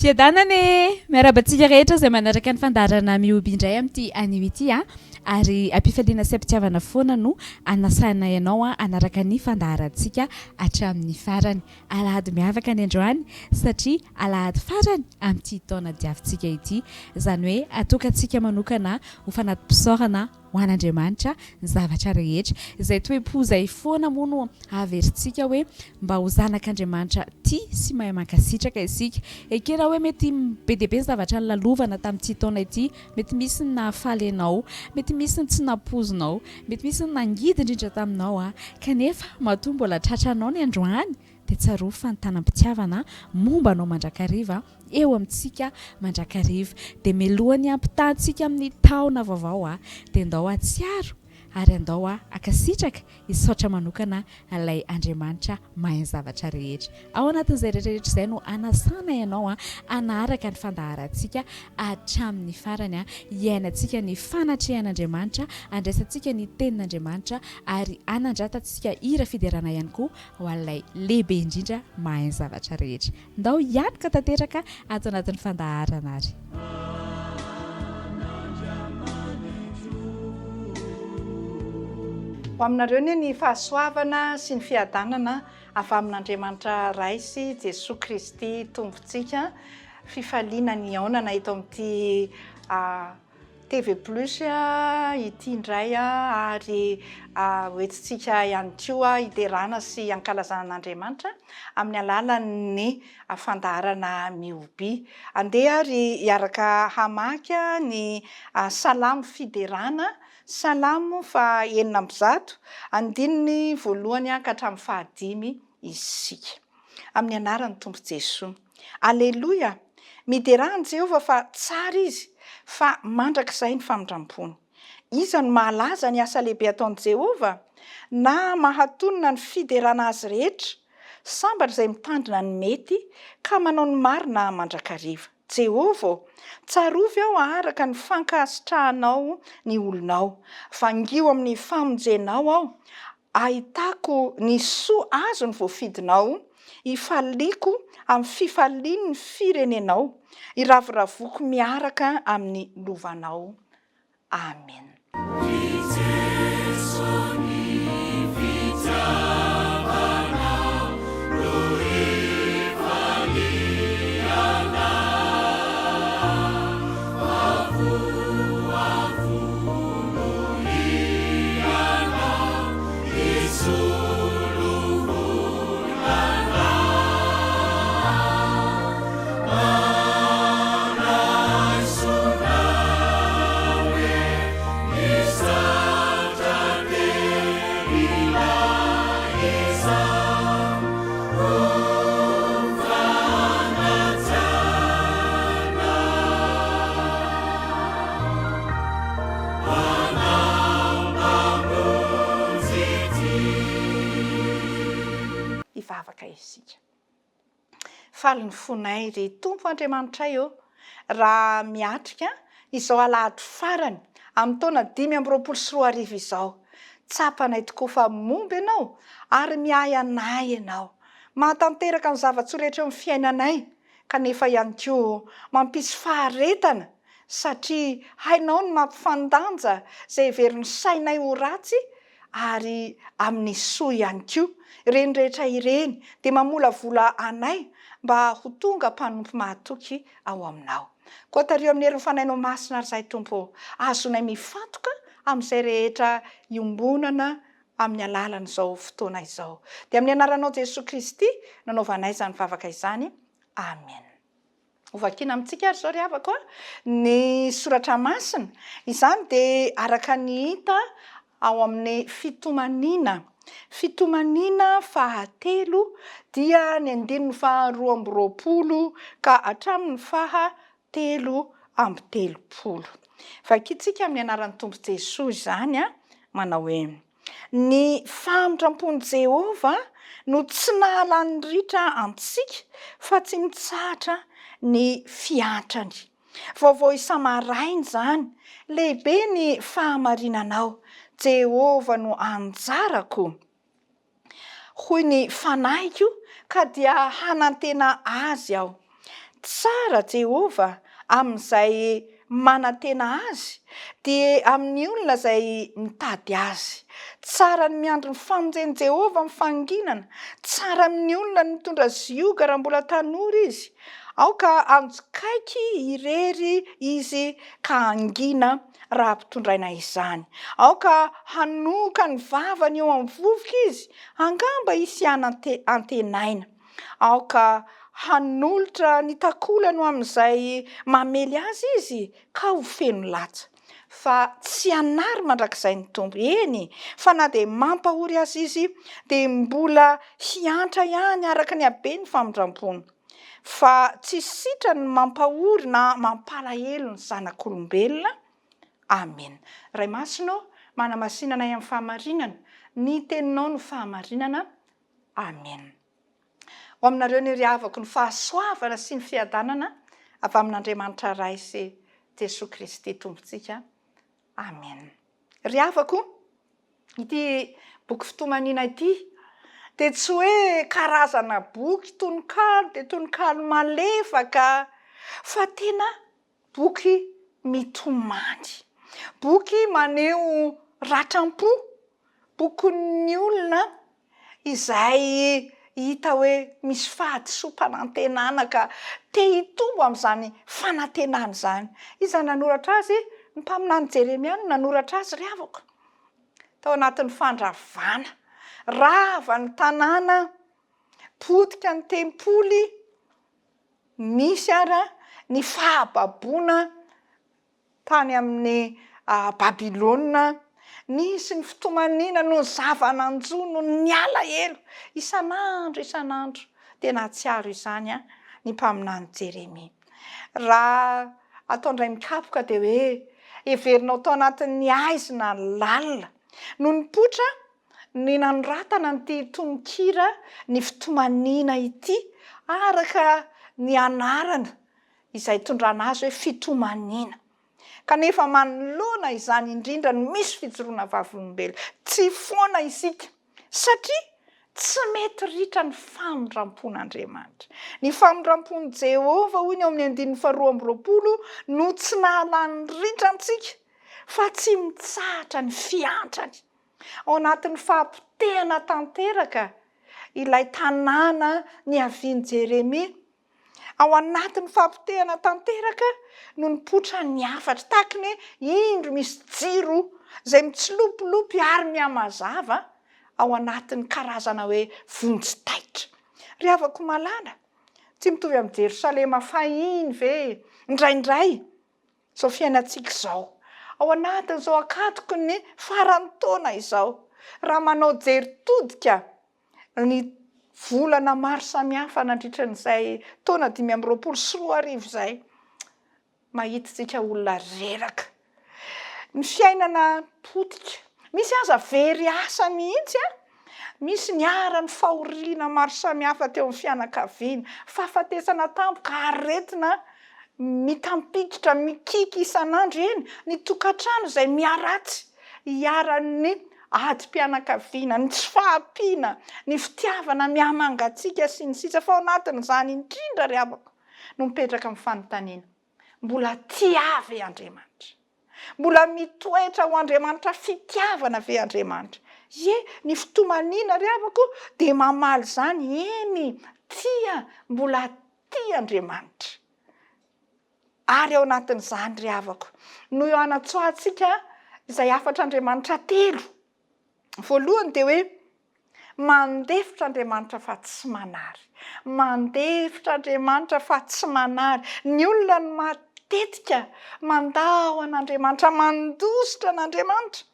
Tiadanane miarabantsika rehetra izay manaraka ny fandarana mioby indray amin'ity anio ity ary ampifaliana sy ampitiavana foana no anasana ianao anaraka ny fandaharantsika hatramin'ny farany. Alahady miavaka ny androany satria alahady farany amin'ity taona diavintsika ity, izany hoe atokantsika manokana ho fanatim-pisaorana ho an'Andriamanitra ny zavatra rehetra izay toe-po izay foana moa no averintsika hoe mba ho zanak'Andriamanitra tia sy mahay mankasitraka isika. Ekena hoe mety be dia be zavatra nilalovana tamin'ity taona ity, mety misy ny nahafaly ianao, mety misy ny tsy nampozinao, mety misy ny nangidy indrindra taminao kanefa matoa mbola tratranao ny androany dia tsaroa fantanam-pitiavana momba anao mandrakariva eo amintsika mandrakariva, dia milohany ampitantsika amin'ny taona vaovao dia andao atsiaro ary andao akasitraka isaotra manokana ilay Andriamanitra mahay zavatra rehetra. Ao anatin'izay rehetrarehetra izay no anasana ianao anaraka ny fandaharantsika hatramin'ny farany iainantsika ny fanatrehan'Andriamanitra, andraisantsika ny tenin'Andriamanitra ary anandratantsika hira fiderana ihany koa ho an'ilay lehibe indrindra mahay zavatra rehetra. Ndao hianoka tanteraka ato anatin'ny fandaharana ary. Ho aminareo ny fahasoavana sy ny fiadanana avy amin'Andriamanitra Raisy Jesosy Kristy Tompontsika, fifaliana ny aonana eto amin'ity TV Plus ity indray ary hoentintsika ihany koa hiderana sy hankalazana an'Andriamanitra amin'ny alalan'ny fandaharana mioby. Andeha ary hiaraka hamaky ny salamo fiderana, salamo fa 900 andininy voalohany ka hatramin'ny fahadimy isika. Amin'ny anaran'ny Tompo Jesosy. Aleluia! Miderahan Jehovah fa tsara izy, fa mandrakizay ny famindram-pony. Iza no mahalaza ny asa lehibe ataon'i Jehovah na mahatonina ny fiderana azy rehetra, sambatra izay mitandrina ny mety ka manao ny marina mandrakariva. Jehovah, tsarovy aho araka ny fankasitrahanao ny olonao, vangio amin'ny famonjenao aho, ahitako ny soa azo ny voafidinao, ifaliako amin'ny fifaliany ny firenenao, iraviravoko miaraka amin'ny lovanao. Amen. Faly ny fonay ry Tompo Andriamanitra eo, raha miatrika izao alahady farany amin'ny taona 2024 izao. Tsapanay tokoa fa momba ianao ary mihay anay ianao. Mahatanteraka ny zava-tsoa rehetra eo amin'ny fiainanay, kanefa ihany koa mampisy faharetana satria hainao ny mampifandanja izay heverin'ny sainay ho ratsy ary amin'ny soa ihany koa. Ireny rehetra ireny dia mamolavola anay mba ho tonga mpanompo mahatoky ao aminao. Koa tario amin'ny herin'ny fanainao masina ary izay Tompo, azonay mifantoka amin'izay rehetra iombonana amin'ny alalan'izao fotoana izao. Dia amin'ny anaranao Jesosy Kristy nanaovanay izany vavaka izany. Amen. Hovakiana amintsika ary izao ry havako ny soratra masina. Izany dia araka ny hita ao amin'ny fitomanina. Fitomanina fahatelo dia ny 220 ka hatramin'ny fahatelo amby telopolo. Vakitsika amin'ny anaran'ny Tompo Jesosy izany manao hoe ny famindram-pon'i Jehovah no tsy nahalany ritra antsika fa tsy mitsahatra ny fiantrany. Vaovao isa-maraina izany, lehibe ny fahamarinanao. Jehovah no anjarako. Hoy ny fanahiko ka dia hanantena azy aho. tsara Jehova amin'izay manantena azy dia amin'ny olona izay mitady azy. Tsara ny miandry ny famonjeny Jehova amin'ny fanginana, tsara amin'ny olona ny mitondra zioga raha mbola tanora izy. Aoka anjokaiky irery izy ka angina raha ampitondraina izany. Aoka hanoka ny vavany eo amin'ny vovoka izy, angamba isy antenaina. Aoka hanolotra ny takolany amin'izay mamely azy izy ka ho feno latsa. Fa tsy hanary mandrakizay ny tombo eny, fa na dia mampahory azy izy dia mbola hiantra ihany araka ny habe ny famindram-pony. Fa tsy sitra ny mampahory na mampalahelo ny zanak'olombelona. Amen. Ray masino, manamasinana amin'ny fahamarinana, ny teninao no fahamarinana. Amen. Ho aminareo ny ry havako ny fahasoavana sy ny fiadanana avy amin'Andriamanitra Ray sy Jesosy Kristy Tompontsika. Amen. Ry havako, ity boky fitomanina ity dia tsy hoe karazana boky tononkalo dia tononkalo malefaka, fa tena boky mitomany. Boky maneho ratram-po, bokin'ny olona izay hita hoe misy fahadisom-panantenana ka te hitombo amin'izany fanantenana izany. Iza nanoratra azy? Ny mpaminany Jeremia no nanoratra azy ry havako. Tao anatin'ny fandravana, rava ny tanàna, potika ny tempoly, misy ara ny fahababoana tany amin'ny Babilôna, nisy ny fitomanina no zavananjo no ny alahelo isan'andro. Tena tsiaro izany ny mpaminany Jeremia. Raha ataondray mikapoka dia hoe heverinao tao anatin'ny aizina lalina no nipotra ny nanoratana ny tononkira ny fitomanina ity araka ny anarana izay tondrana azy hoe fitomanina. Kanefa manoloana izany indrindra no misy fijoroana vavolombelona. Tsy foana isika satria tsy mety ritra ny famindram-pon'Andriamanitra. Ny famindram-pony Jehova hoy ny ao amin'ny 2:20 no tsy nahalany ritra antsika fa tsy mitsahatra ny fiantrany. Ao anatin'ny fahampitehana tanteraka ilay tanàna ny avian'i Jeremia, ao anatin'ny fahampitehana tanteraka no nipotra ny afatra tahaka ny indro misy jiro izay mitsilopilopy ary mihamazava ao anatin'ny karazana hoe vonjy-taitra. Ry havako malala, tsy mitovy amin'ny Jerosalema fahiny ve indraindray izao fiainantsika izao. Ao anatin'izao akatoko ny faran'ny taona izao, raha manao jery todika ny volana maro samihafa nandritra n'izay taona 524 izay, mahitatsika olona reraka. Ny fiainana potika, misy aza very asa mihitsy misy ny ara-ny fahoriana maro samihafa teo amin'ny fianakaviana, fahafatesana tampoka, aretina mitampiditra, mikiky isan'andro eny, ny tokantrano izay miaratsy hiaran'ny adi-pianakaviana, ny tsy fahampiana, ny fitiavana mihamangatsika sy ny sisa. Fa ao anatin'izany indrindra ry havako no mipetraka amin'ny fanontaniana. Mbola tia ve Andriamanitra? Mbola mitoetra ho Andriamanitra fitiavana ve Andriamanitra? Ny fitomanina ry havako dia mamaly izany, eny tia, mbola tia Andriamanitra. Ary ao anatin'izany ry havako no anatsoatsika izay afatr'Andriamanitra 3. Voalohany dia hoe mandefitra Andriamanitra fa tsy manary. Mandefitra Andriamanitra fa tsy manary. Ny olona no matetika mandao an'Andriamanitra, mandositra an'Andriamanitra,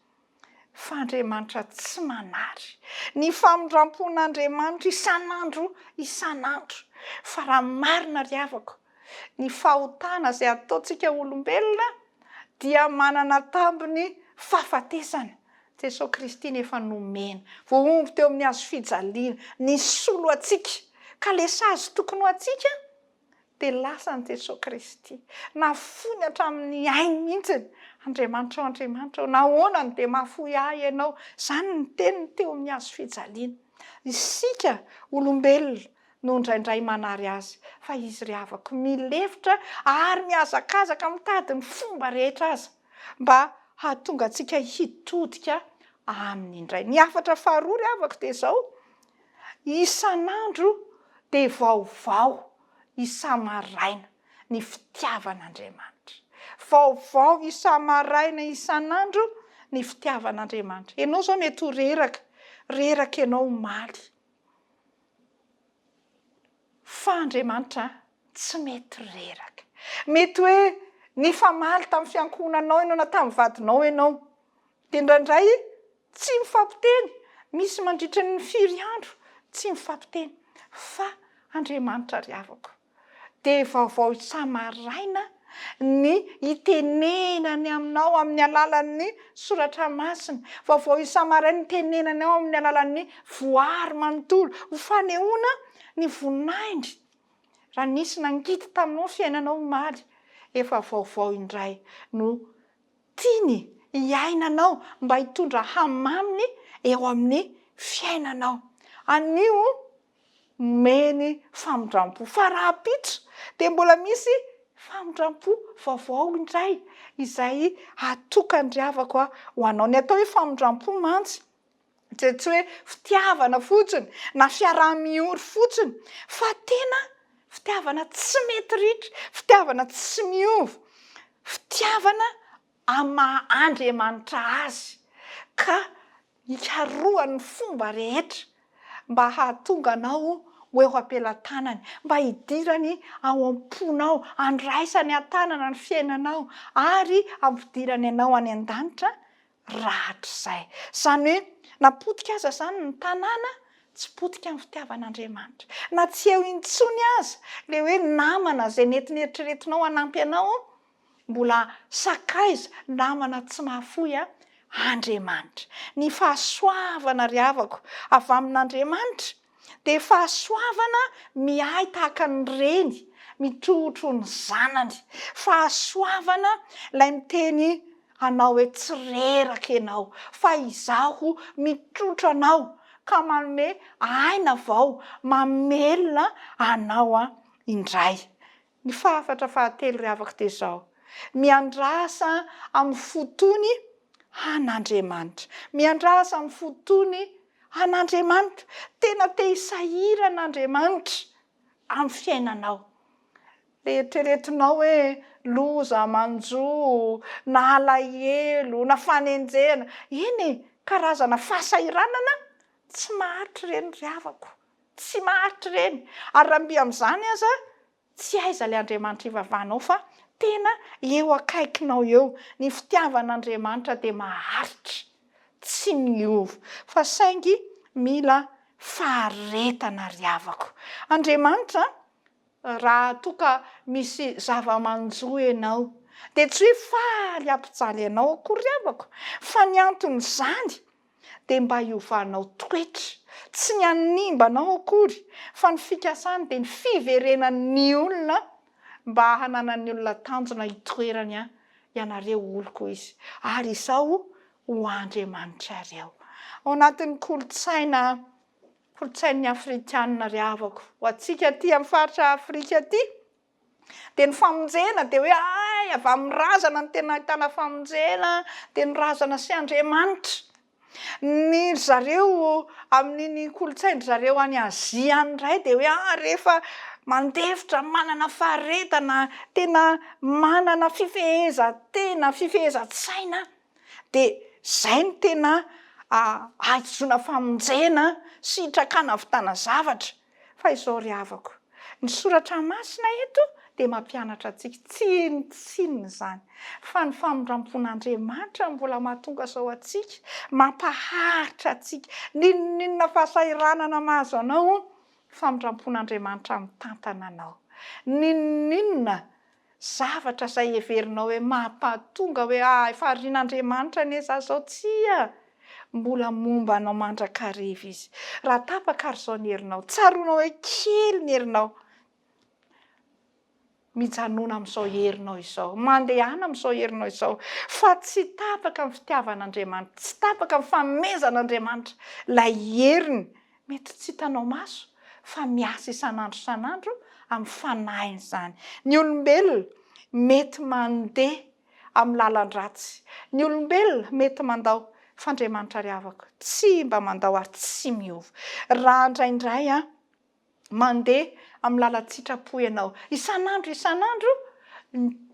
fa Andriamanitra tsy manary. Ny famindram-pon'Andriamanitra isan'andro. Fa raha marina ry havako, ny fahotana izay ataontsika olombelona dia manana tambiny fahafatesana. Jesosy Kristy nefa nomena, voaomby teo amin'ny hazo fijaliana, ny solo atsika, ka le sazy tokony ho atsika dia lasa ny Jesosy Kristy. Nafony hatramin'ny ainy mihitsy Andriamanitra, nahoanany dia mahafoy ahy ianao. Izany ny teniny teo amin'ny hazo fijaliana. Isika olombelona no indraindray manary azy fa izy ry havako milefitra ary miazakazaka mitady ny fomba rehetra aza mba hahatonga antsika hitodika amin'ny indray. Ny hafatra faharoa ry havako dia zao, isan'andro dia vaovao isa-maraina ny fitiavan'Andriamanitra. Vaovao isa-maraina isan'andro ny fitiavan'Andriamanitra. Ianao zao mety ho reraka ianao maly. Fa Andriamanitra tsy mety reraka. Mety hoe ny famaly tamin'ny fiankonanao ianao na tamin'ny vadinao ianao. Dia indraindray tsy mifampiteny. Misy mandritra ny 4 andro tsy mifampiteny. Fa Andriamanitra ry havako. Dia vaovao isa-maraina ny itenenany aminao amin'ny alalan'ny soratra masina. Vaovao isa-maraina ny tenenany ao amin'ny alalan'ny voary manontolo. Ho fanehoana ny vonaindry. Raha nisy nangity taminao fiainanao maly, efa vaovao indray no tiany hiainanao mba hitondra hamaminy eo amin'ny fiainanao. Anio meny famondram-po. Fa raha pitra dia mbola misy famondram-po vaovao indray izay atokany ry havako ho anao. Ny atao hoe famondram-po mantsy dia tsy hoe fitiavana fotsiny na fiaraha-miory fotsiny fa tena fitiavana tsy mety ritra, fitiavana tsy miova, fitiavana ama-Andriamanitra azy ka hikarohany fomba rehetra mba hahatonga anao ho eo am-pelantanany, mba hidirany ao am-ponao, andraisany an-tanana ny fiainanao ary ampidirany anao any an-danitra rahatr'izay. Izany hoe napotika aza zany ny tanàna, tsy potika amin'ny fitiavan'Andriamanitra. Na tsy eo intsony aza le hoe namana izay nentiny eritreretinao hanampy anao, mbola sakaiza namana tsy mahafoy Andriamanitra. Ny fahasoavana ry havako avy amin'Andriamanitra dia fahasoavana miay tahaka ny reny mitrotro ny zanany. Fahasoavana ilay miteny anao hoe tsy reraka ianao fa izaho mitrotro anao ka manome aina vao mamelona anao indray. Ny fahafatra fahatelo ry havako dia zao, miandrasa amin'ny fotony an'Andriamanitra. Miandrasa amin'ny fotony an'Andriamanitra. Tena te hisahiran'Andriamanitra amin'ny fiainanao. Eritreretinao hoe loza, manjo, na alahelo, na fanenjena. Eny karazana fahasahiranana tsy maharitra ireny ry havako. Tsy maharitra ireny. Ary raha mby amin'izany aza, tsy aiza ilay Andriamanitra ivavahanao fa tena eo akaikinao eo. Ny fitiavan'Andriamanitra dia maharitra, tsy miova. Fa saingy mila faharetana ry havako. Andriamanitra, raha toka misy zava-manjo ianao, dia tsy hoe faly hampijaly ianao akory ry havako, fa ny anton'izany dia mba hiovanao toetra. Tsy ny hanimbanao akory, fa ny fikasany dia ny fiverenan'ny olona mba hananan'ny olona tanjona hitoerany ianareo oloko izy. Ary izao ho Andriamanitra ireo. Ao anatin'ny kolotsain'ny Afrikana ry havako, ho antsika aty amin'ny faritra Afrika aty, dia ny famonjena dia hoe avy amin'ny razana ny tena ahitana famonjena, dia ny razana sy Andriamanitra. Ny zareo amin'ny kolotsainy zareo any Azia indray dia hoe rehefa mandefitra manana faharetana, tena manana fifehezan-tena, fifehezan-tsaina, dia izay no tena ahazoana famonjena sy hitrakana havitana zavatra. Fa izao ry havako, ny soratra masina eto dia mampianatra antsika tsinona izany. Fa ny famondram-pon'Andriamanitra mbola mahatonga zao antsika, mampaharitra antsika. N'inona fahasahiranana mahazo anao, famondram-pon'Andriamanitra mitantana anao. N'inona zavatra izay heverinao hoe mampatonga hoe efa rian'Andriamanitra anie izaho zao, tsia. Mbola momba anao mandrakariva izy. Raha tapaka ary izao ny herinao, tsaroanao hoe kely ny herinao, mijanona amin'izao herinao izao, mandehana amin'izao herinao izao, fa tsy tapaka amin'ny fitiavan'Andriamanitra, tsy tapaka amin'ny fanomezan'Andriamanitra ilay heriny. Mety tsy hitanao maso, fa miasa isan'andro amin'ny fanainy zany. Ny olombelona mety mandeha amin'ny lalan-dratsy. Ny olombelona mety mandao f'Andriamanitra ry havako tsy mba mandao ary tsy miova. Raha indraindray mandeha amin'ny lalan-tsitrapo ianao isan'andro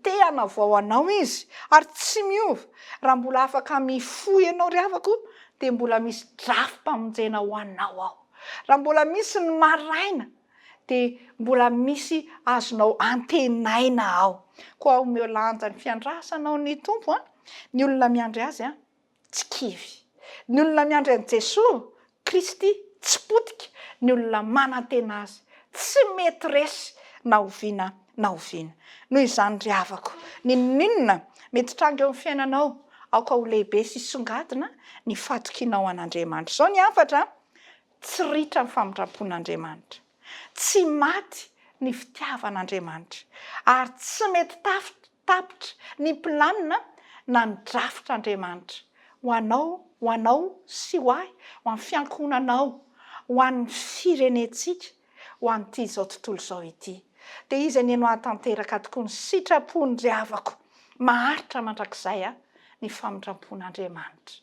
te hanavao anao izy ary tsy miova. Raha mbola afaka mifoy ianao ry havako dia mbola misy drafim-pamonjena ho anao ao. Raha mbola misy ny maraina dia mbola misy azonao antenaina ao. Koa omeo lanja ny fiandrasanao ny tompo ny olona miandry azy tsy kivy. Ny olona miandry an'i Jesosy Kristy tsy potika. Ny olona manantena azy tsy mety resy na oviana. Noho izany ry havako, ninona mety tranga eo amin'ny fiainanao aoka ho lehibe sy songadina ny fatokianao an'Andriamanitra. Zao ny afatra tsy ritra ny famindrampon'Andriamanitra. Tsy maty ny fitiavan'Andriamanitra ary tsy mety tapitra ny planina na ny drafitr'Andriamanitra ho anao sy ho ahy, ho amin'ny fiankonanao, ho an'ny firenetsika, ho an'ity izao tontolo izao ity. Dia izy ny anao hatanteraka tokoa ny sitrapony ry havako. Maharitra mandrakizay ny famindrampon'Andriamanitra.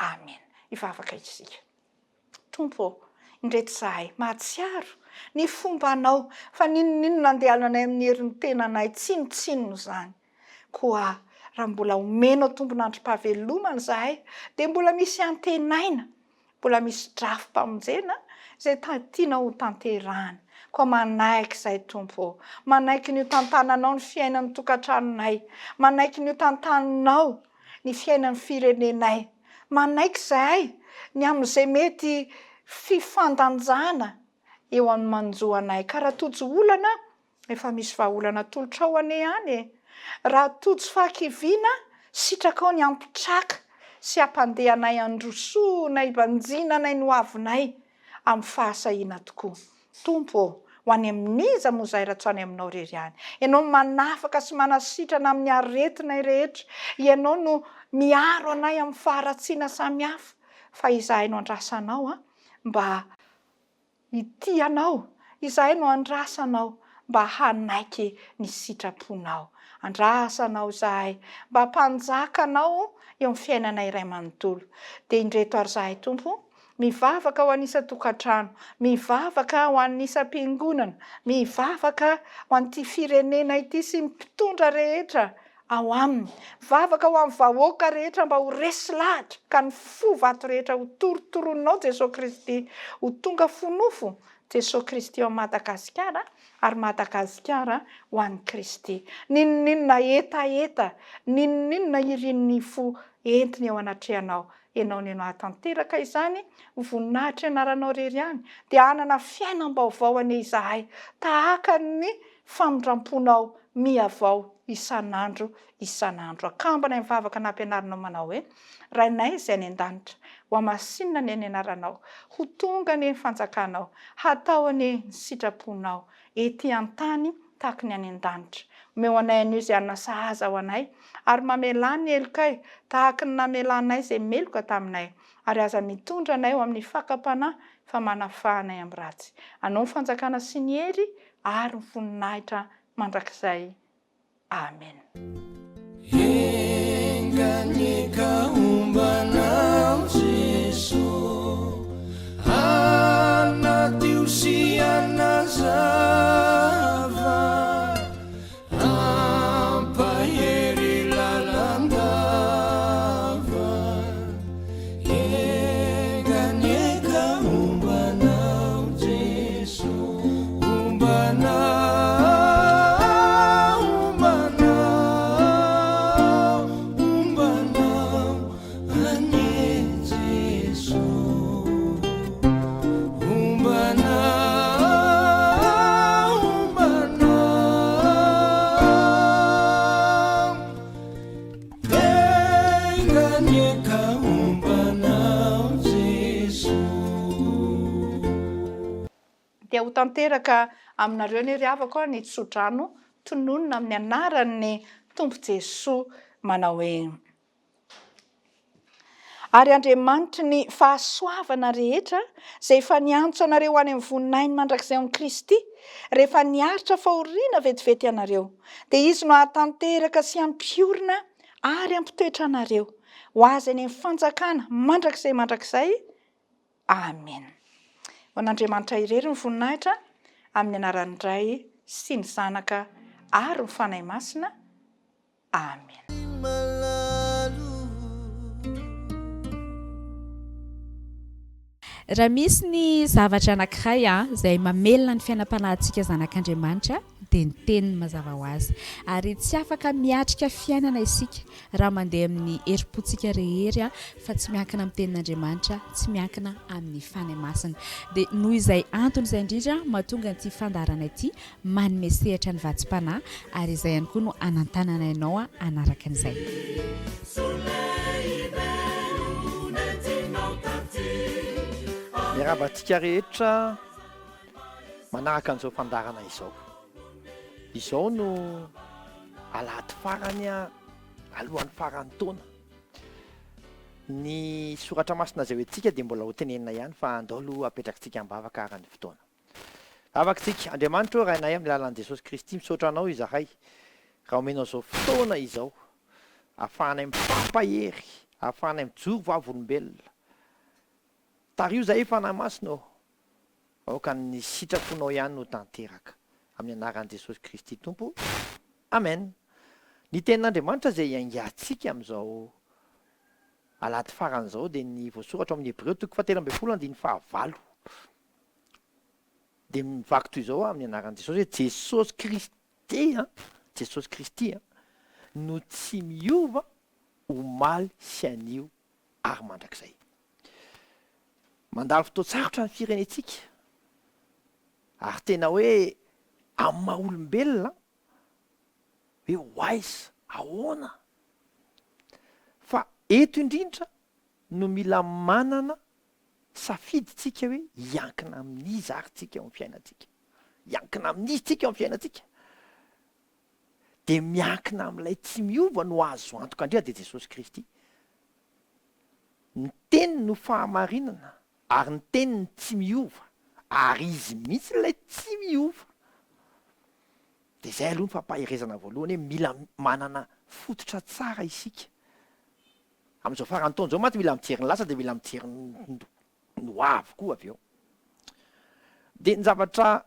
Amen. Ivavaka isika. Tompo, indreto zahay mahatsiaro ny fombanao fa ninona andehananay amin'ny herin'ny tenanay tsinotsinony izany. Koa raha mbola omenao tompon'androm-pahavelomana zahay dia mbola misy antenaina, mbola misy drafim-pamonjena izay tianao ho tanterahana. Koa manaiky izay tompo, manaiky ny ho tantananao ny fiainan'ny tokantranonay, manaiky ny ho tantananao ny fiainan'ny firenenay, manaiky zahay ny amin'izay mety fifandanjana eo amin'ny manjoanay. Ka raha tojo olana efa misy vahaolana tolotra ao ane any. Raha tojo fahakiviana sitraka ao ny ampitraka sy ampandehanay androsoa na ibanjinanay no avinay amin'ny fahasahiana tokoa. Tompo, ho any amin'iza moa zahay raha tsy any aminao rery ihany. Ianao manafaka sy manasitrana amin'ny aretinay rehetra. Ianao no miaro anay amin'ny faharatsiana samihafa. Fa izahay no andrasanao mba hitianao. Izahay no andrasanao mba hanaiky ny sitraponao. Andrasanao zahay mba hampanjakanao eo amin'ny fiainana iray manontolo. Dia indreto ary zahay tompo, mivavaka ho an'isa tokantrano, mivavaka ho an'isa mpiangonana, mivavaka ho an'ity firenena ity sy mpitondra rehetra ao aminy. Mivavaka ho amin'ny vahoaka rehetra mba ho resy lahatra ka ny fo vato rehetra ho torotoroninao Jesosy Kristy, ho tonga fonofo Jesosy Kristy ao Madagasikara ary Madagasikara ho an'i Kristy. Ninona etaeta, ninona irin'ny fo entiny ao anatrehanao. Ianao ny hatanteraka izany, ho voninahitra ianaranao rery ihany, dia hanana fiainam-baovao anie izahay, tahaka ny famindramponao miavao isan'andro. Akambana mivavaka nampianarinao manao hoe, Rainay izay any an-danitra, ho amasinina ny anaranao, ho tonga ny fanjakanao, hatao anie ny sitraponao, ety an-tany tahaka ny any an-danitra. Omeo anay an'io izay anasahaza ho anay, ary mamelany ny elokay tahaka ny namelanay izay meloka taminay, ary aza mitondra anay ho amin'ny fakapanahy fa manafahanay amin'ny ratsy. Anao ny fanjakana sy ny hery ary ny voninahitra mandrakizay. Amen. Enganyeka ombanao Jesosy, anaty osiana zava, ampahery lalandava. Enganyeka ombanao Jesosy, ombanao. Dia ho tanteraka aminareo ny ry havako ny tsodrano tononona amin'ny anaran'ny Tompo Jesosy manao hoe, ary andriamanitra ny fahasoavana rehetra izay efa niantso anareo any amin'ny voninainy mandrakizay amin'ny Kristy rehefa niaritra fahoriana vetivety anareo dia izy no hahatanteraka sy hampiorina ary hampitoetra anareo ho azy any amin'ny fanjakana mandrakizay amen. Ho an'Andriamanitra irery ny voninahitra amin'ny anaran'ny Ray sy ny Zanaka ary ny Fanahy Masina. Amen. Raha misy ny zavatra anankiray izay mamelona ny fiainam-panahintsika zanak'Andriamanitra dia ny teniny mazava ho azy ary tsy afaka miatrika fiainana isika raha mandeha amin'ny herim-pontsika rehery fa tsy miankina amin'ny tenin'Andriamanitra, tsy miankina amin'ny fanahy masina. Dia noho izay antony izay indrindra mahatonga ity fandarana ity manome sehatra ny vatsim-panahy ary izay ihany koa no anantanana ianao anaraka an'izay. Miarabantsika rehetra manaraka an'izao fandarana izao no alahady farany alohan'ny farany taona ny soratra masina izay hoentsika dia mbola ho tenenina ihany fa andao aloha apetrakintsika ambavaka arany fotoana. Avakantsika Andriamanitra rainay amin'ny lalan'i Jesosy Kristy misaotra anao izahay raha omenao izao fotoana izao ahafahanay mifampahery, ahafahanay mijoro vavolombelona. Tario zay fanahy masina aoka ny sitraponao ihany no tanteraka amin'ny anaran'i Jesosy Kristy Tompo. Amen. Ny tenin'Andriamanitra izay iangatsika amin'izao alahady faran'izao dia ny voasoratra amin'ny Hébreu 4:15 dia mivaky toy izao amin'ny anaran'i Jesosy hoe Jesosy Kristy Jesosy Kristy no tsy miova omaly sy anio ary mandrakizay. Mandalo fotoan-tsarotra ny firenetsika ary tena hoe amin'ny maha olombelona hoe hoaiza ahoana fa eto indrindra no mila manana safiditsika hoe iankina amin'izy ary tsika eo amin'ny fiainantsika, iankina amin'izy tsika eo amin'ny fiainantsika dia miankina amin'ilay tsy miova no azo antoka andrea dia Jesosy Kristy. Ny teniny no fahamarinana ary ny teniny tsy miova ary izy mihitsy ilay tsy miova. Dia izay aloha ny fampaherezana voalohany hoe mila manana fototra tsara isika amin'izao farany taona izao maty mila mijery ny lasa dia mila mijery ny hoavy koa avy eo. Dia ny zavatra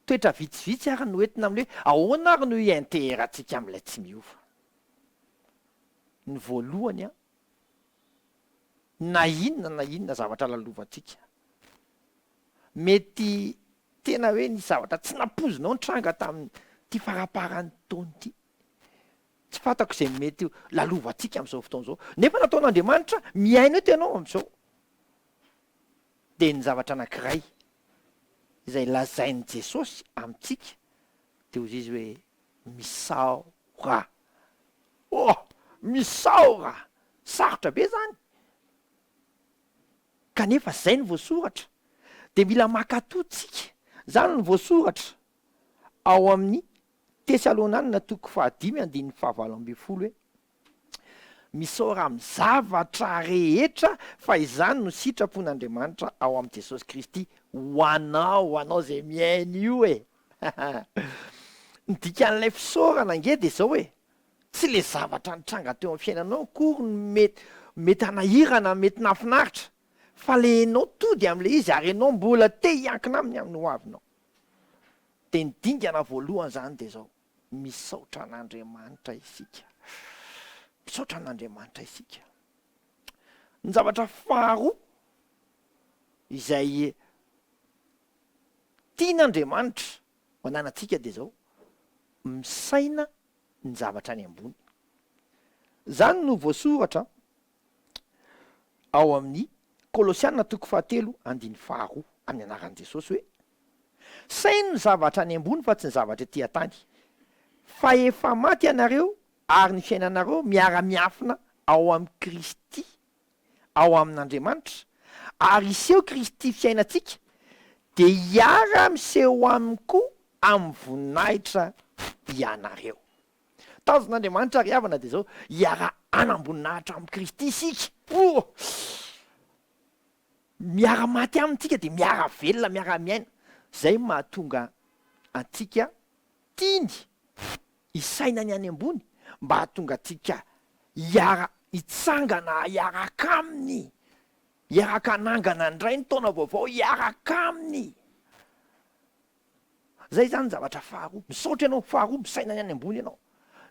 toetra vitsivitsy ary no entina amin'ilay hoe ahoana ary no ienterantsika amin'ilay tsy miova. Ny voalohany na inona zavatra lalovantsika mety tena hoe ny zavatra tsy napozinao nitranga tamin'ity faraparan'ny taona ity, tsy fantako izay mety lalovantsika amin'izao fotoana izao nefa nataon'Andriamanitra miaina eo tenao amin'izao. Dia ny zavatra anankiray izay lazain'i Jesosy amintsika dia hozy izy hoe misaora. Misaora sarotra be zany kanefa zay ny voasoratra dia mila makatotsika. Zany ny voasoratra ao amin'ny Tesalonanina 5:5 hoe misaora amin'ny zavatra rehetra fa izany no sitrapon'Andriamanitra ao amin'ny Jesosy Kristy ho anao zay miaina io e. Ny dikan'ilay fisaorana nge dia izao hoe tsy le zavatra nitranga teo amin'ny fiainanao akory mety hanahirana, mety nafinaritra, fa le enao tody amin'ilay izy ary enao mbola te hiankina aminy amin'ny hoavinao. Dia ny dingana voalohany zany dia izao misaotra an'Andriamanitra isika. Misaotra an'Andriamanitra isika. Ny zavatra faharoa izay tian'Andriamanitra ho ananantsika dia izao misaina ny zavatra any ambony. Zany no voasoratra ao amin'ny Kolosianina 3:2 amin'ny anaran'i Jesosy hoe saino ny zavatra any ambony fa tsy ny zavatra ety an-tany. Fa efa maty ianareo ary ny fiainanareo miara-miafina ao amin'ny Kristy, ao amin'Andriamanitra, ary iseho Kristy fiainantsika dia hiara miseho aminy koa amin'ny voninahitra ianareo. Tanjon'Andriamanitra ry havana dia izao hiara anamboninahitra amin'ny Kristy isika. miara-maty amintsika de miara velona miara-miaina zay mahatonga antsika tiany isaina ny any ambony mba hahatonga atsika hitsangana hiaraka aminy hiaraka anangana ndray ny taona vaovao hiaraka aminy zay zany zavatra faharoa misaotra ianao faharoa misaina ny any ambony ianao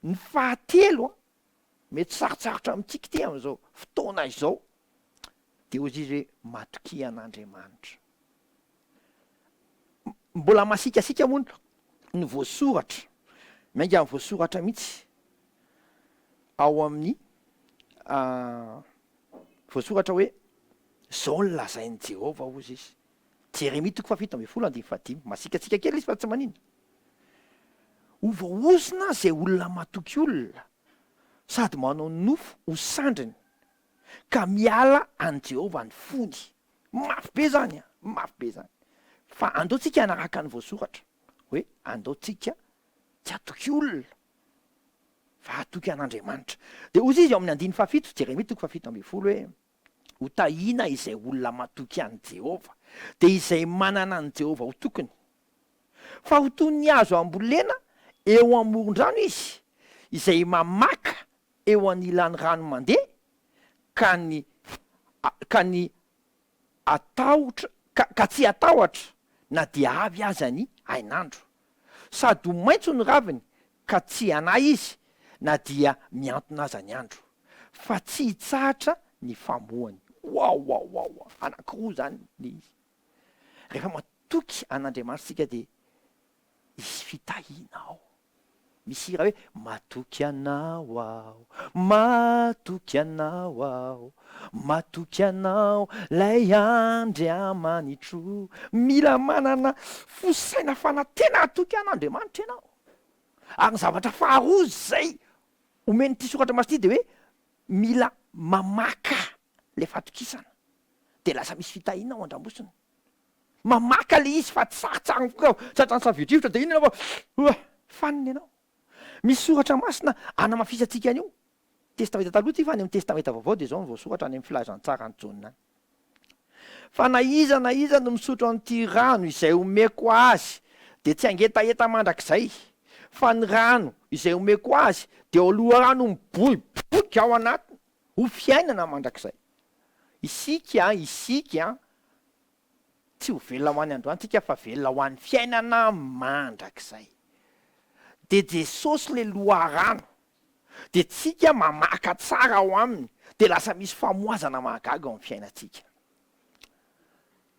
ny fahatelo a mety sarotsarotra amitsika ty am'izao fotoana izao de ozy izy hoe matokia an'Andriamanitra mbola masikasika moa ny voasoratra mainga amin'ny voasoratra mihitsy ao amin'ny voasoratra hoe zao ny lazain'i Jehova ozy izy Jeremia 7:15 masikatsika kely izy fa tsy manina ho voaozina zay olona matoky olona sady manao nofo ho sandriny ka miala an' Jehova ny fony mafy be zany a mafy be zany fa andaotsika anaraka ny voasoratra hoe andaotsika tsy atoky olona fa atoky an'Andriamanitra de ozy izy ao amin'ny 7 Jeremia 7:17 hoe ho tahina izay olona matoky an' Jehova de izay manana an' Jehova ho tokony fa ho toy ny azo ambolena eo amoron-drano izy izay mamaka eo anilany rano mandeha ka ny atahotra ka tsy atahotra na dia avy aza ny hainandro sady ho maitso ny raviny ka tsy anay izy na dia miantona aza ny andro fa tsy hitsahatra ny famohany wow anankiroa zany le izy rehefa matoky an'Andriamanitra sika de isy fitahina ao misy hira hoe matoky anao aho matoky anao aho matoky anao lay Andriamanitro mila manana fosaina fana tena atoky an'Andriamanitra ianao ary ny zavatra faharoa zay omeny ty soratra masity de hoe mila mamaka le fatokisana de lasa misy fitahina ao andramosiny mamaka le izy fa tsy saritsariny foka satrany savidrivotra de inona fa faniny ianao misy soratra masina anamafisatsika an'io testamenta taloha ty fa any amin'ny testamenta vaovao de zao ny voasoratra any amin'ny filazantsara ny Jaona any fa na iza no misotro an'ity rano izay omeko azy de tsy angetaeta mandrakizay fa ny rano izay omeko azy de aloha rano miboiboika ao anatiny ho fiainana mandrakizay isika tsy ho velona ho any androany tsika fa velona ho an'ny fiainana mandrakizay de Jesosy le loharano de tsika mamaka tsara ao aminy de lasa misy famoazana mahagaga ao amin'ny fiainatsika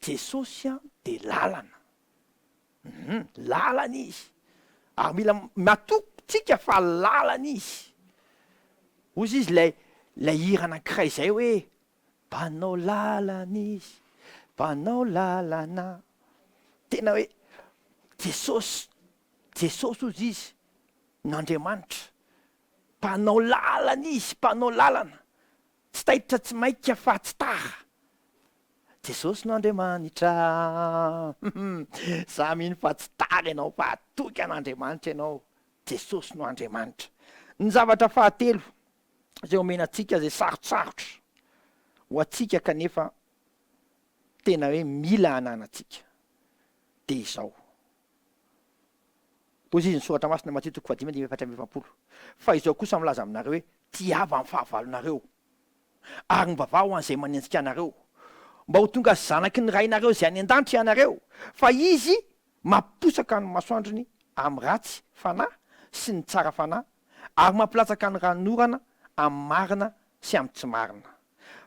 Jesosy a de lalana lalana izy ary mila matoky tsika fa lalana izy ozy izy lay hira anankiray zay hoe mpanao lalana izy mpanao lalana tena hoe Jesosy ozy izy n'Andriamanitra mpanao lalana izy mpanao lalana tsy tahitra tsy maika fa tsy tara Jesosy n'Andriamanitra za mino fa tsy tara ianao fa atoky an'Andriamanitra ianao Jesosy no Andriamanitra ny zavatra fahatelo zay omenatsika zay sarotsarotra ho atsika kanefa tena hoe mila ananatsika de izao ozy izy ny soratra masina Matthieu 5:4-7 fa izao kosa milaza aminareo hoe tiava amin'ny fahavalonareo ary mivavah ho an'izay manenjika anareo mba ho tonga zanaky ny rainareo zay any an-danitra ianareo fa izy mamposaka ny masoandrony amin'ny ratsy fanahy sy ny tsara fanahy ary mampilatsaka ny ranorana amin'ny marina sy amin'ny tsy marina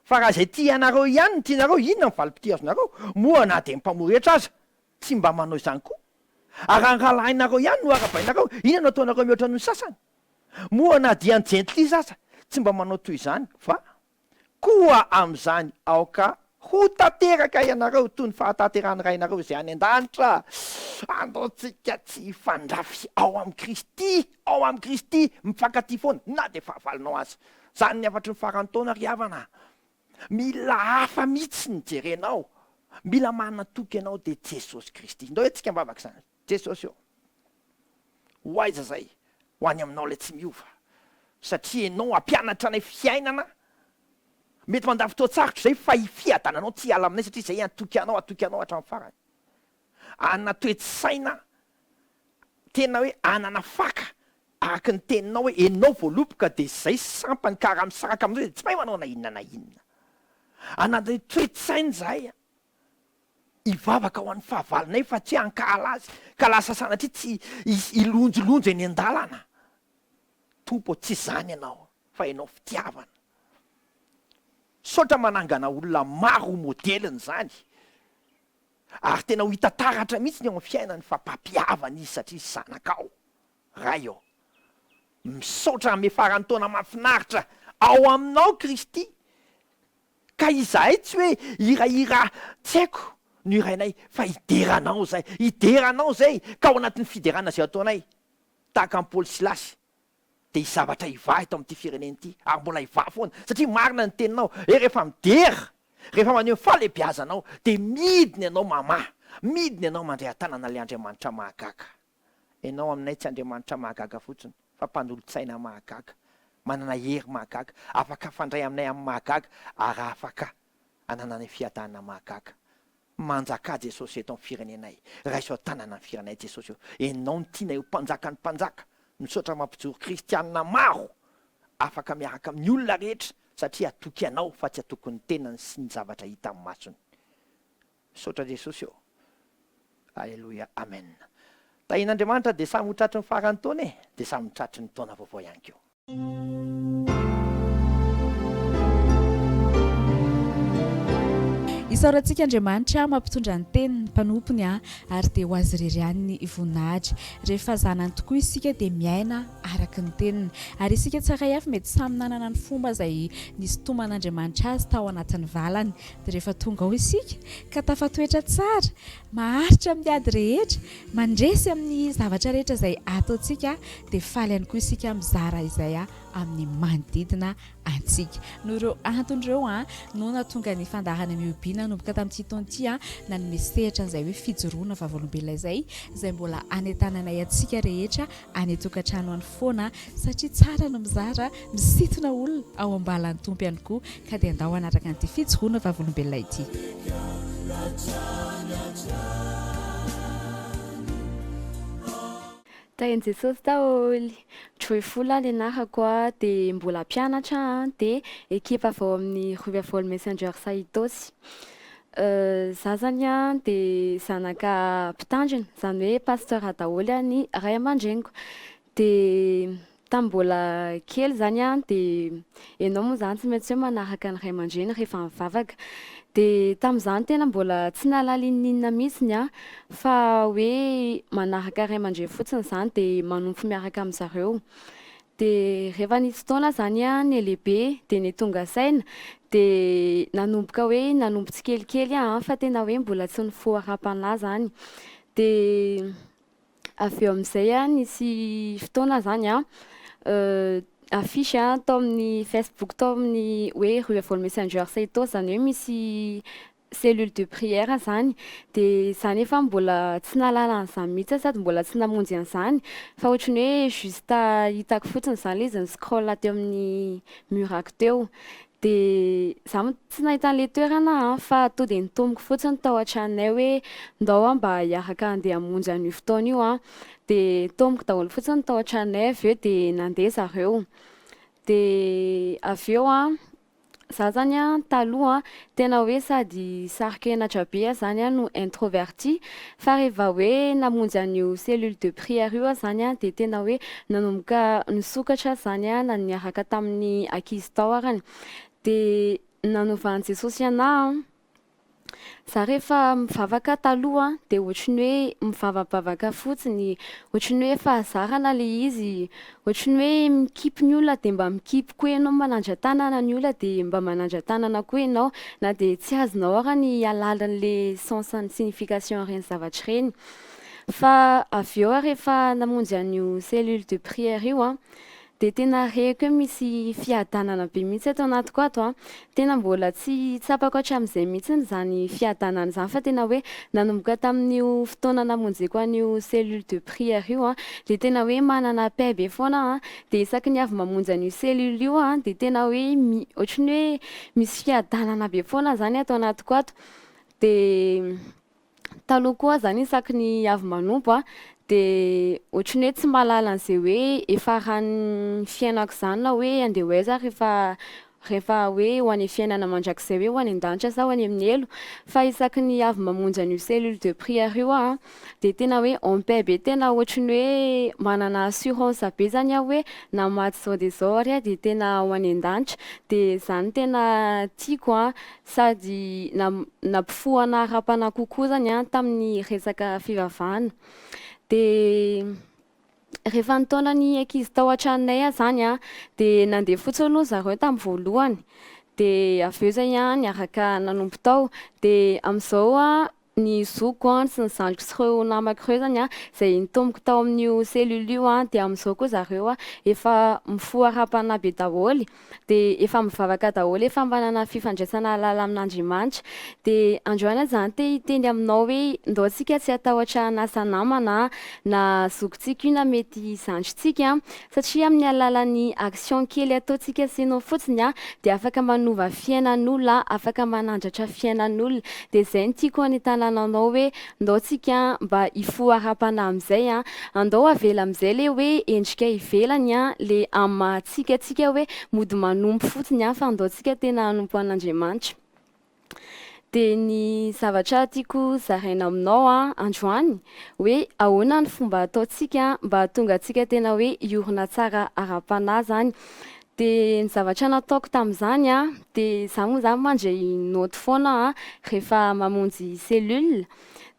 fa raha zay tia anareo ihany ny tianareo inona ny valim-pitiazonareo moa na de mpamoretra aza tsy mba manao izany koa ary any raha lahinareo ihany no arabainareo inona no ataonareo mihoatra noho ny sasany moa na dia ny jentilisa aza tsy mba manao toy izany fa koa am'izany aoka ho tateraka ianareo toy ny fahatanterahany rainareo zay any an-danitra andaotsika tsy fandrafy ao amin'ny Kristy mifankaty foana na de fahavalonao azy zany ny afatry ny farany taona ry havana mila hafa mihitsy ny jerenao mila manatoky ianao de Jesosy Kristy ndao etsika mbavaka zany Jesosy io ho aiza zay ho any aminao le tsy miova satria ianao ampianatra anay fiainana mety mandavy fotoatsarotra zay fa ifiadananao tsy ala aminay satria zay atoky anao hatramin'ny farany anana toetsaina tena hoe anana faka araky ny teninao hoe enao voalopoka de zay sampany karaha misaraka amin'izao de tsy mahay manao na inona na inona anana toetsainy zahay ivavaka ho an'ny fahavalonay fa tsy ankala azy ka lasa sanatria tsy ilonjolonjo eny an-dalana tompo tsy zany ianao fa ianao fitiavana saotra manangana olona maro modeliny zany ary tena ho hita taratra mihitsy ny ao amin'ny fiainany fa mpampiavana izy satria zanakao ray eo misaotra ame farany taona mahafinaritra ao aminao Kristy ka izahay tsy hoe hirahira tsy haiko no irainay fa hideranao zay ka ao anatin'ny fiderana zay ataonay tahaka ny Paoly Silasy de izavatra iva eto amin'ity fireneny ity ary mbola iva foana satria marina ny teninao rehefa midera rehefa maneho falebiazanao de midiny ianao mamahy midiny ianao mandray an-tanana le Andriamanitra mahagaga ianao aminay tsy Andriamanitra mahagaga fotsiny fa mpanolo-tsaina mahagaga manana hery mahagaga afaka fandray aminay amin'ny mahagaga ary afaka ananany fiadanana mahagaga manjaka Jesosy eto amin'ny firenenay raiso tanana ny firenenay Jesosy eo ianao ny tianay ho mpanjaka ny mpanjaka misaotra mampijoro kristianina maro afaka miaraka amin'ny olona rehetra satria atoky anao fa tsy atoko ny tenany sy ny zavatra hita amin'ny masony misaotra Jesosy eo alleloia amen tahin'Andriamanitra de samy ho tratry ny farany taona de samy tratry ny taona vaovao ihany keo isaorantsika Andriamanitra mampitondra ny teniny mpanompony ary de ho azy irery ihany ny voninahitra rehefa zanany tokoa isika de miaina araky ny teniny ary isika tsara avy mety samy nanana ny fomba izay nisy toman'Andriamanitra azy tao anatin'ny valany de rehefa tonga ao isika ka tafatoetra tsara maharitra amin'ny ady rehetra mandresy amin'ny zavatra rehetra izay ataontsika de faly ihany koa isika mizara izay amin'ny manodidina antsika no ireo antony ireo no natonga ny fandarana mihobiana nomboka tamin'ity taona ity na ny mesehatra an'izay hoe fijoroana vavolombelona izay mbola anentananay antsika rehetra any tokantrano any foana satria tsara no mizara misitona olona ao ambalan'ny tompo ihany koa ka dia andao anaraka an'ity fijoroana vavolombelona ity tain'i Jesosy taoly troy fola lenarako de mbola mpianatra de ekipa vao amin'ny Rouvevol Messenger Saitosy za zany de zanaka mpitandrina zany hoe pasteur daholo ny ray aman-dreniko de tambola kely zany de ianao moa zany tsy maintsy hoe manaraka ny ray aman-dreny rehefa mivavaka de tam'izany tena mbola tsy nalalininina mihitsiny fa hoe manaraka ray aman-dreny fotsiny zany de manompo miaraka amin'zareo de rehefa nisy taona zany ny lehibe de ny tonga saina de nanomboka hoe nanompo tsikelikely fa tena hoe mbola tsy nifo arapanahy zany de avy eo amin'izay nisy fotoana zany affiche tao amin'ny Facebook tao amin'ny hoe Rouvevol Messenger Saitosy zany hoe misy cellule de prière zany de zany efa mbola tsy nalala an'izany mihitsy sady mbola tsy namonjy an'izany fa ohatrany hoe juste hitako fotsiny zany le izy ny scroll teo amin'ny murako teo de za tsy nahita an'le toerana fa to de nitomboky fotsiny tao an-tranonay hoe ndao mba hiaraka andeha hamonjy an'io fotoana io de tomboky daholo fotsiny tao an-tranonay avy eo de nandeha zareo de avy eo za zany taloha tena hoe sady sarik'enatra be zany no introverti fa rehefa hoe namonjy an'io cellule de prière io zany de tena hoe nanomboka nisokatra zany na niaraka tamin'ny ankizy tao arany de nanovan'i Jesosy anahy za rehefa mivavaka taloha de ohatrany hoe mivavabavaka fotsiny ohatrany hoe fahazarana le izy ohatrany hoe mikipy ny olona de mba mikipy koa ianao manandra tanana ny olona de mba manandra tanana koa ianao na de tsy azonao ara ny alalan'le sens ny signification reny zavatra reny fa avy eo rehefa namonjy an'io cellule de prière io de tena reko hoe misy fiadanana be mihitsy eto anatiko ato a tena mbola tsy tsapako hatramin'izay mihitsiny zany fiadanana zany fa tena hoe nanomboka tamin'io fotoana namonjeko an'io cellule de prière io a de tena hoe manana paix be foana a de isaky ny avy mamonjy an'io cellule io a de tena hoe ohatrany hoe misy fiadanana be foana zany ato anatiko ato de taloha koa zany isaky ny avy manompo a de ohatrany hoe tsy mahalala an'izay hoe efa rahan'ny fiainako zany na hoe andeha hoaiza rehefa hoe ho any fiainana mandrakizay hoe ho any an-danitra sa ho any amin'ny elo fa isaky ny avy mamonjy an'io cellule de prière io a de tena hoe en paix be tena ohatrany hoe manana assurance be zany aho hoe na maty zao de zao ary a de tena ho any an-danitra de zany tena tiako a sady nampifohana ara-panahy kokoa zany a tamin'ny resaka fivavahana de rehefa ny taonany ankizy tao an-tranonay zany a de nandeha fotsiny aloha zareo tamin'ny voalohany de avy eo zay a niaraka nanompo tao de amin'izao a ny zoko a sy ny zandriko sy ireo namako ireo zany a zay nitomboko tao amin'io cellule io a de amin'izao koa zareo a efa mifoha ara-panahy be daholo de efa mivavaka daholo efa manana fifandraisana lala amin'Andriamanitra de androany zany te hiteny aminao hoe ndao antsika tsy atahotra nasa namana na zokontsika io na mety zandritsika satria amin'ny alalan'ny action kely ataontsika sino fotsiny a de afaka manova fiainan'olona afaka manandratra fiainan'olona de zay ny tiako an'itana anao hoe ndao tsika mba hifoha ara-panahy amin'izay a andao avela amin'izay le hoe endrika ivelany a le amatsika hoe mody manompo fotsiny a fa andao tsika tena hanompo an'Andriamanitra de ny zavatra tiako zaraina aminao a androany hoe ahoana ny fomba ataontsika mba hahatonga antsika tena hoe hiorina tsara ara-panahy zany de ny zavatra nataoko tamin'izany a de za moa zany mandray note foana a rehefa mamonjy cellule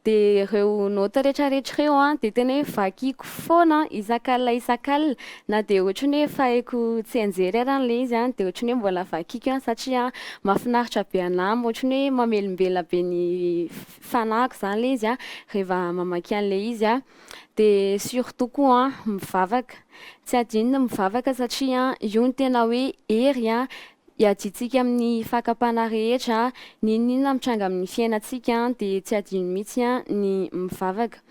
de ireo note rehetrarehetra ireo a de tena hoe vakiko foana isan-kalina na de ohatrany hoe faheko tsy anjery arany le izy a de ohatrany hoe mbola vakiko a satria mahafinaritra be anahy ohatrany hoe mamelombelona be ny fanahiko zany le izy a rehefa mamaky an'le izy a de surtout koa mivavaka tsy adinony mivavaka satria io ny tena hoe hery a hiaditsika amin'ny fakapana rehetra ninona mitranga amin'ny fiainantsika de tsy adino mihitsy a ny mivavaka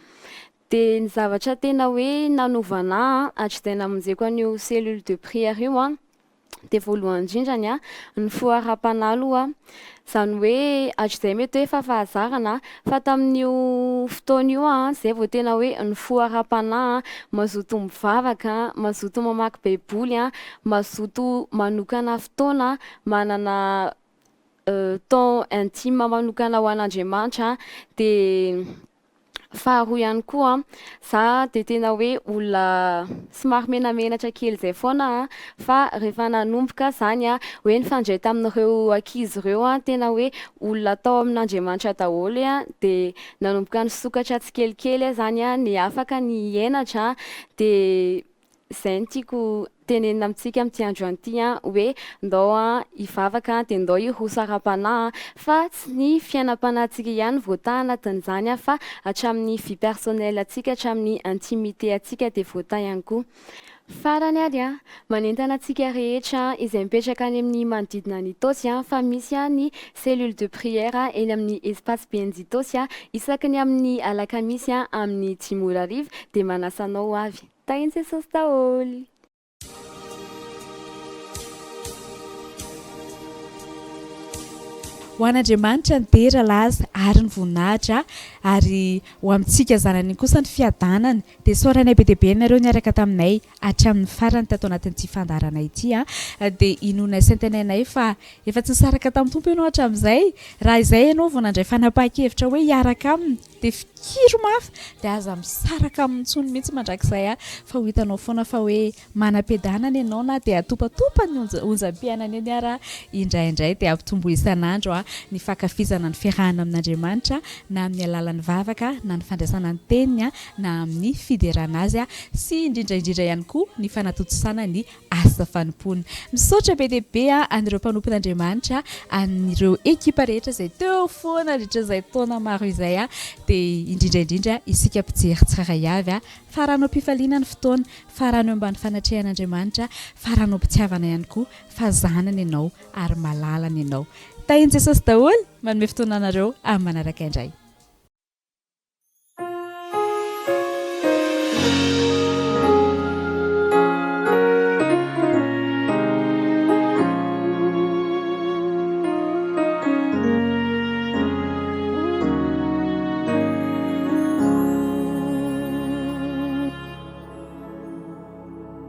de ny zavatra tena hoe nanovana hatrizay namonjeko an'io cellule de prière io a de voalohany indrindrany a ny foara-panahy aloha zany hoe hatrizay mety hoe fafahazarana fa tamin'io fotoana io a zay vao tena hoe ny foara-panahy mazoto mivavaka mazoto mamaky baiboly a mazoto manokana fotoana manana temps intime manokana ho an'Andriamanitra de faharoa ihany koa za de tena hoe olona somary menamenatra kely zay foana fa rehefa nanomboka zany a hoe nifandray tamin'ireo ankizy ireo a tena hoe olona tao amin'Andriamanitra daholo a de nanomboka nisokatra tsikelikely zany a ny afaka ny hiainatra de zay ny tiako tenenina amintsika amin'ity andro an'ity a hoe ndao a hivavaka de ndao hiroso ara-panahy fa tsy ny fiainam-panahintsika ihany voataha anatin'izany a fa hatramin'ny vie personnelle atsika hatramin'ny intimité atsika de voataha ihany koa farany ary a manentana antsika rehetra izay mipetraka any amin'ny manodidina ny Tosy a fa misy a ny cellule de prière eny amin'ny espace BNJ Tosy a isaky ny amin'ny alakamisy a amin'ny 10 mora arivo de manasa anao avy tahiny Jesosy daholo. Ho an'Andriamanitra ny dera laza ary ny voninahitra ary ho amintsika zanany kosa ny fiadanany de soranay be deabe nareo niaraka taminay hatramin'ny farany tato anatin'ity fandarana ity de inona sentenainay fa efa tsy saraka tamin'ny tompo ianao hatramin'izay raha izay ianao vao nandray fanapa-kevitra hoe hiaraka aminy de fikiro mafy de aza misaraka amin'ny tsony mihitsy mandrakizay fa ho hitanao foana fa hoe manam-piadanana ianao na de atopatopa ny onjam-piainana eny ara indraindray de ampitombo isan'andro ny fakafizana ny fiarahana amin'Andriamanitra na amin'ny alalan'ny vavaka na ny fandraisana ny teniny na amin'ny fiderana azy sy indrindraindrindra ihany koa ny fanatotosana ny asa fanompony. Misaotra be deabe anireo mpanompon'Andriamanitra anireo ekipa rehetra izay teo foana rehetra izay taona maro izay de dia indrindraindrindra isika mpijery tsara avy a faranao mpifaliana ny fotoana faranao ambany fanatrehan'Andriamanitra faranao mpitiavana ihany koa fa zanany ianao ary malalana ianao tahin' Jesosy daholo manome fotoana anareo amin'ny manaraka indray